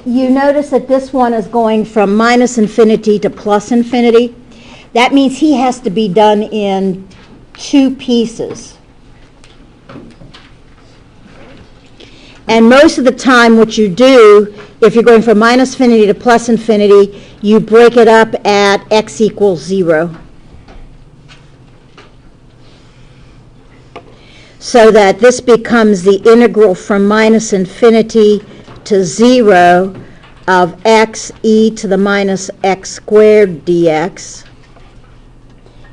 you notice that this one is going from minus infinity to plus infinity. That means he has to be done in two pieces. And most of the time what you do, if you're going from minus infinity to plus infinity, you break it up at x equals 0. So that this becomes the integral from minus infinity to 0 of x e to the minus x squared dx.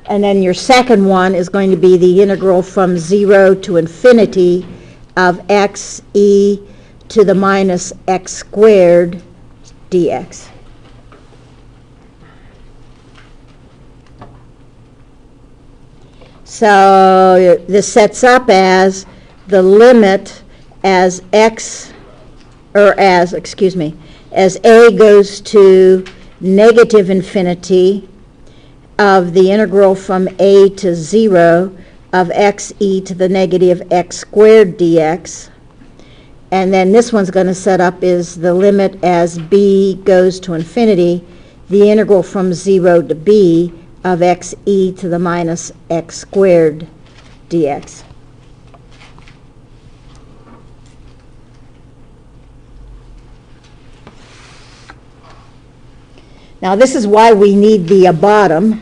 And then your second one is going to be the integral from 0 to infinity of x e to the minus x squared dx. So this sets up as the limit as x, or as a goes to negative infinity of the integral from a to 0 of x e to the negative x squared dx. And then this one's going to set up is the limit as b goes to infinity, the integral from 0 to b of x e to the minus x squared dx. Now this is why we need the bottom,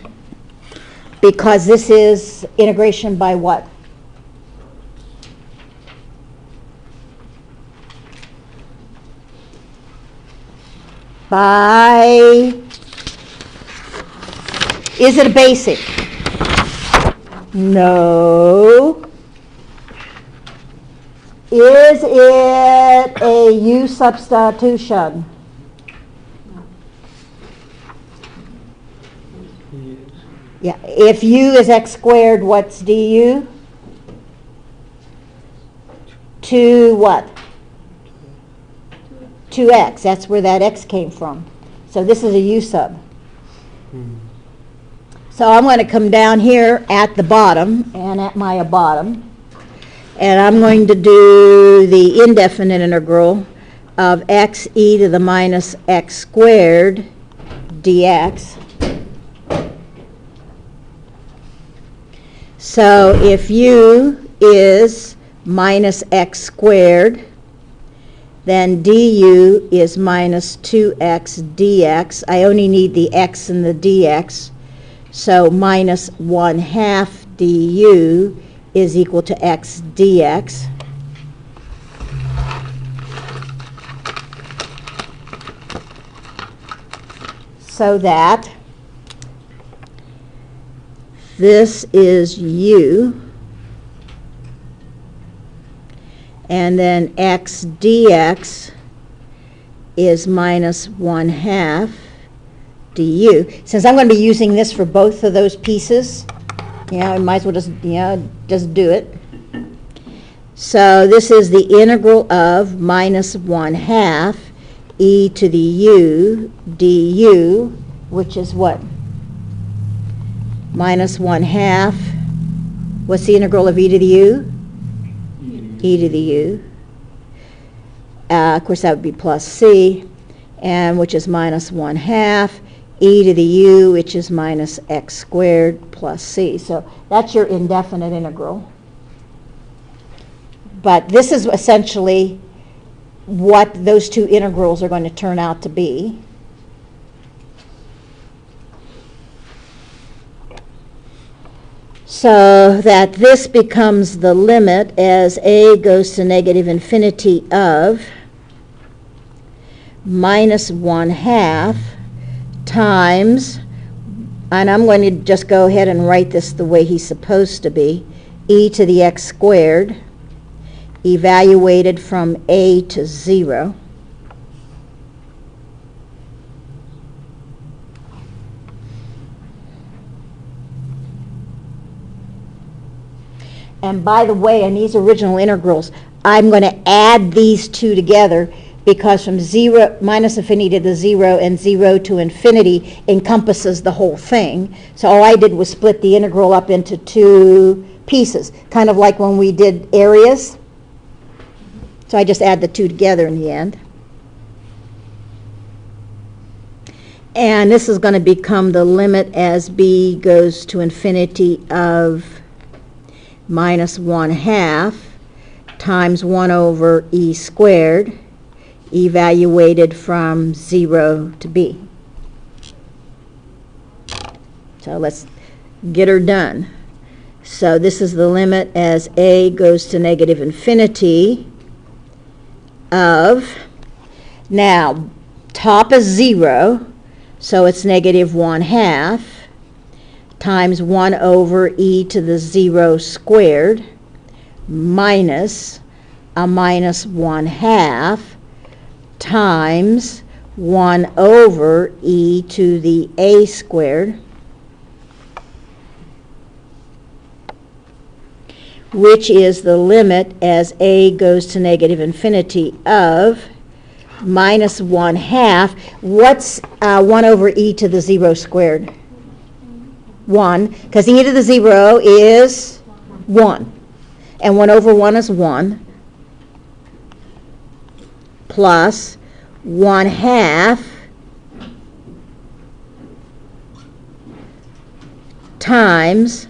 because this is integration by what? By, is it a basic? No. Is it a U substitution? Yeah, if u is x squared, what's du? 2 what? 2x, that's where that x came from. So this is a u sub. So I'm going to come down here at the bottom, and at my bottom, and I'm going to do the indefinite integral of x e to the minus x squared dx. So if u is minus x squared, then du is minus 2x dx. I only need the x and the dx. So minus 1/2 du is equal to x dx. So that this is u, and then x dx is minus 1/2 du. Since I'm going to be using this for both of those pieces, I might as well just do it. So this is the integral of minus 1/2 e to the u du, which is what? Minus 1/2. What's the integral of e to the u? E to the u. Of course, that would be plus c, and which is minus 1/2 e to the u, which is minus x squared plus c. So that's your indefinite integral. But this is essentially what those two integrals are going to turn out to be. So that this becomes the limit as a goes to negative infinity of minus 1/2 times, and I'm going to just go ahead and write this the way he's supposed to be, e to the x squared, evaluated from a to 0. And by the way, in these original integrals, I'm going to add these two together because from minus infinity to the 0 and 0 to infinity encompasses the whole thing. So all I did was split the integral up into two pieces, kind of like when we did areas. So I just add the two together in the end. And this is going to become the limit as b goes to infinity of minus 1/2 times 1 over e squared, evaluated from 0 to b. So let's get her done. So this is the limit as a goes to negative infinity of, now top is 0, so it's negative 1/2 times 1 over e to the 0 squared minus a minus 1/2 times 1 over e to the a squared, which is the limit as a goes to negative infinity of minus 1/2. What's 1 over e to the 0 squared? 1, because e to the 0 is 1. And 1 over 1 is 1, plus 1/2 times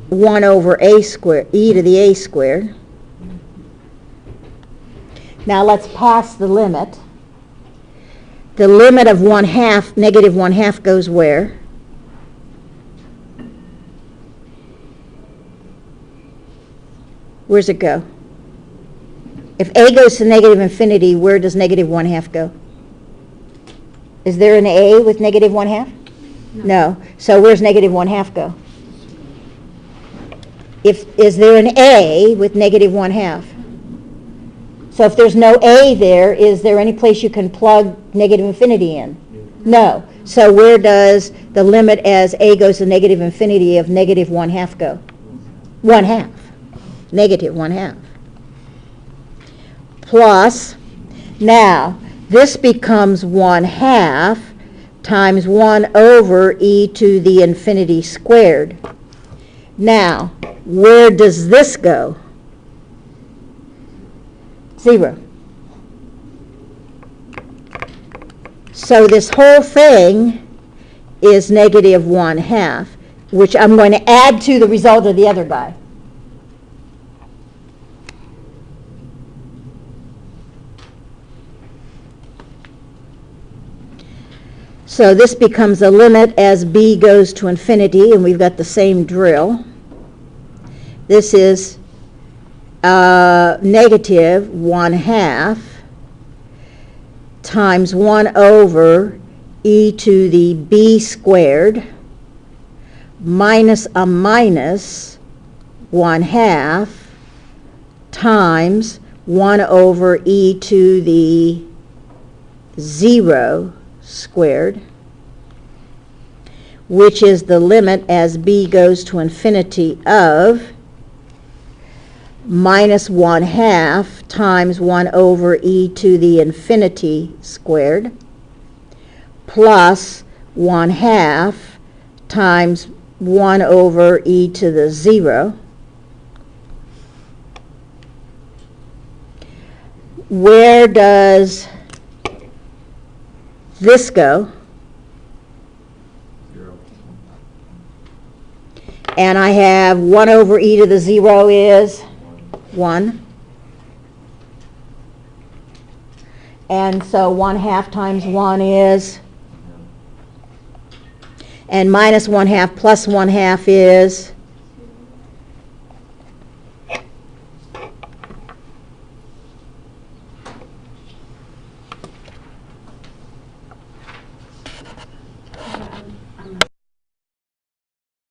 1 over a squared, e to the a squared. Now let's pass the limit. The limit of 1/2, negative 1/2 goes where? Where's it go? If a goes to negative infinity, where does negative 1/2 go? Is there an a with negative 1/2? No. So where's negative 1/2 go? Is there an a with negative 1/2? So if there's no a there, is there any place you can plug negative infinity in? No. So where does the limit as a goes to negative infinity of negative 1/2 go? 1/2. Negative 1/2. Plus, now, this becomes 1/2 times 1 over e to the infinity squared. Now, where does this go? 0. So this whole thing is negative 1/2, which I'm going to add to the result of the other guy. So this becomes a limit as b goes to infinity, and we've got the same drill. This is negative 1/2 times 1 over e to the b squared minus a minus 1/2 times 1 over e to the 0 squared, which is the limit as b goes to infinity of minus 1/2 times 1 over e to the infinity squared plus 1/2 times 1 over e to the 0. Where does this go? 0. And I have 1 over e to the 0 is 1. And so 1/2 times 1 is, and minus 1/2 plus 1/2 is